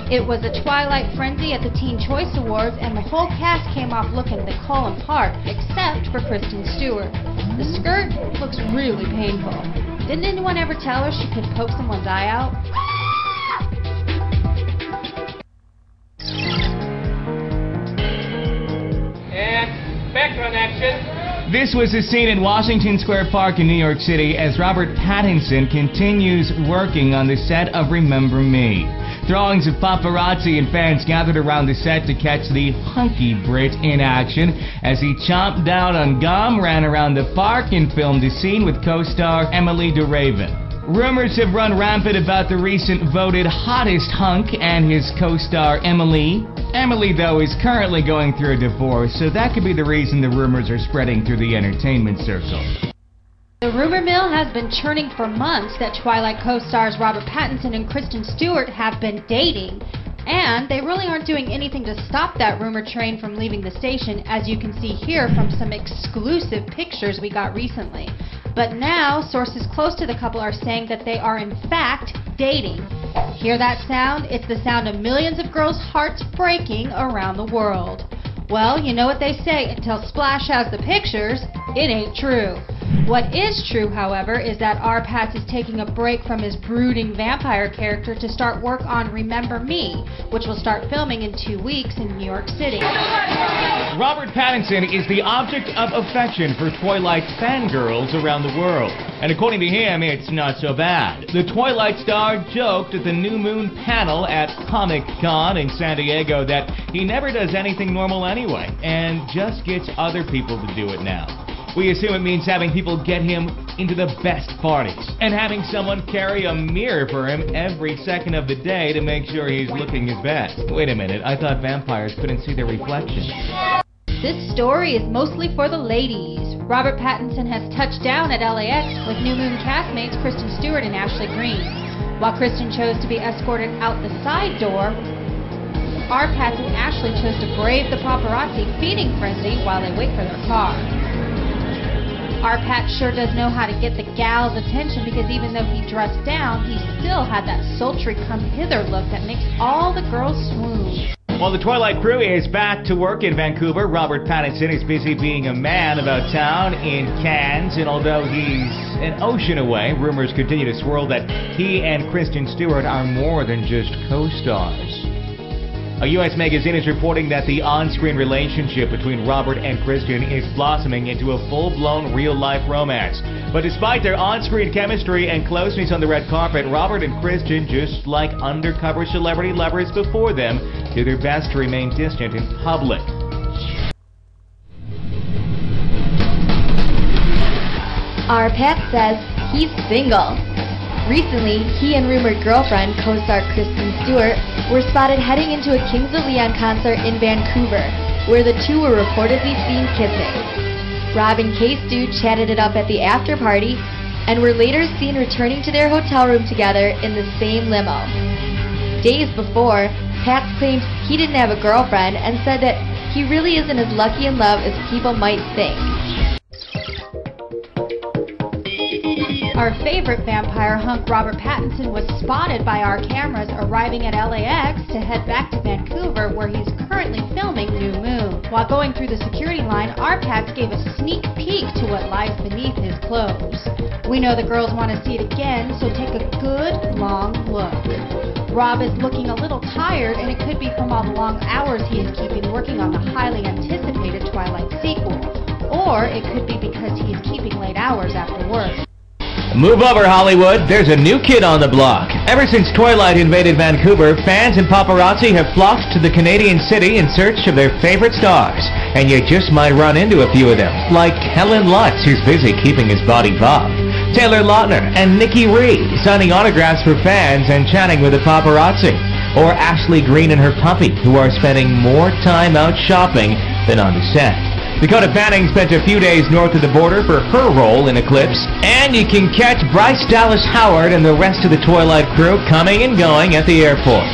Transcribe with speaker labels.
Speaker 1: It was a twilight frenzy at the Teen Choice Awards, and the whole cast came off looking the call apart, except for Kristen Stewart. The skirt looks really painful. Didn't anyone ever tell her she could poke someone's eye out?
Speaker 2: And background action.
Speaker 3: This was a scene in Washington Square Park in New York City as Robert Pattinson continues working on the set of Remember Me. Throngs of paparazzi and fans gathered around the set to catch the hunky Brit in action as he chomped down on gum, ran around the park, and filmed a scene with co-star Emily DeRaven. Rumors have run rampant about the recent voted hottest hunk and his co-star Emily. Emily, though, is currently going through a divorce, so that could be the reason the rumors are spreading through the entertainment circle.
Speaker 1: The rumor mill has been churning for months that Twilight co-stars Robert Pattinson and Kristen Stewart have been dating, and they really aren't doing anything to stop that rumor train from leaving the station, as you can see here from some exclusive pictures we got recently. But now, sources close to the couple are saying that they are in fact dating. Hear that sound? It's the sound of millions of girls' hearts breaking around the world. Well, you know what they say, until Splash has the pictures, it ain't true. What is true, however, is that R. Pats is taking a break from his brooding vampire character to start work on Remember Me, which will start filming in 2 weeks in New York City.
Speaker 3: Robert Pattinson is the object of affection for Twilight fangirls around the world. And according to him, it's not so bad. The Twilight star joked at the New Moon panel at Comic-Con in San Diego that he never does anything normal anyway, and just gets other people to do it now. We assume it means having people get him into the best parties, and having someone carry a mirror for him every second of the day to make sure he's looking his best. Wait a minute, I thought vampires couldn't see their reflection.
Speaker 1: This story is mostly for the ladies. Robert Pattinson has touched down at LAX with New Moon castmates Kristen Stewart and Ashley Greene. While Kristen chose to be escorted out the side door, R. Pats and Ashley chose to brave the paparazzi feeding frenzy while they wait for their car. R. Pat sure does know how to get the gal's attention, because even though he dressed down, he still had that sultry come-hither look that makes all the girls swoon.
Speaker 3: While the Twilight crew is back to work in Vancouver, Robert Pattinson is busy being a man about town in Cannes, and although he's an ocean away, rumors continue to swirl that he and Kristen Stewart are more than just co-stars. A U.S. magazine is reporting that the on-screen relationship between Robert and Kristen is blossoming into a full-blown real-life romance. But despite their on-screen chemistry and closeness on the red carpet, Robert and Kristen, just like undercover celebrity lovers before them, do their best to remain distant in public.
Speaker 4: R. Pat says he's single. Recently, he and rumored girlfriend, co-star Kristen Stewart, were spotted heading into a Kings of Leon concert in Vancouver, where the two were reportedly seen kissing. Rob and K-Stu chatted it up at the after party and were later seen returning to their hotel room together in the same limo. Days before, Pat claimed he didn't have a girlfriend and said that he really isn't as lucky in love as people might think.
Speaker 1: Our favorite vampire hunk, Robert Pattinson, was spotted by our cameras arriving at LAX to head back to Vancouver, where he's currently filming New Moon. While going through the security line, our Pats gave a sneak peek to what lies beneath his clothes. We know the girls want to see it again, so take a good, long look. Rob is looking a little tired, and it could be from all the long hours he is keeping working on the highly anticipated Twilight sequel. Or it could be because he is keeping late hours after work.
Speaker 3: Move over, Hollywood. There's a new kid on the block. Ever since Twilight invaded Vancouver, fans and paparazzi have flocked to the Canadian city in search of their favorite stars. And you just might run into a few of them, like Helen Lutz, who's busy keeping his body buff, Taylor Lautner and Nikki Reed, signing autographs for fans and chatting with the paparazzi, or Ashley Greene and her puppy, who are spending more time out shopping than on the set. Dakota Fanning spent a few days north of the border for her role in Eclipse, and you can catch Bryce Dallas Howard and the rest of the Twilight crew coming and going at the airport.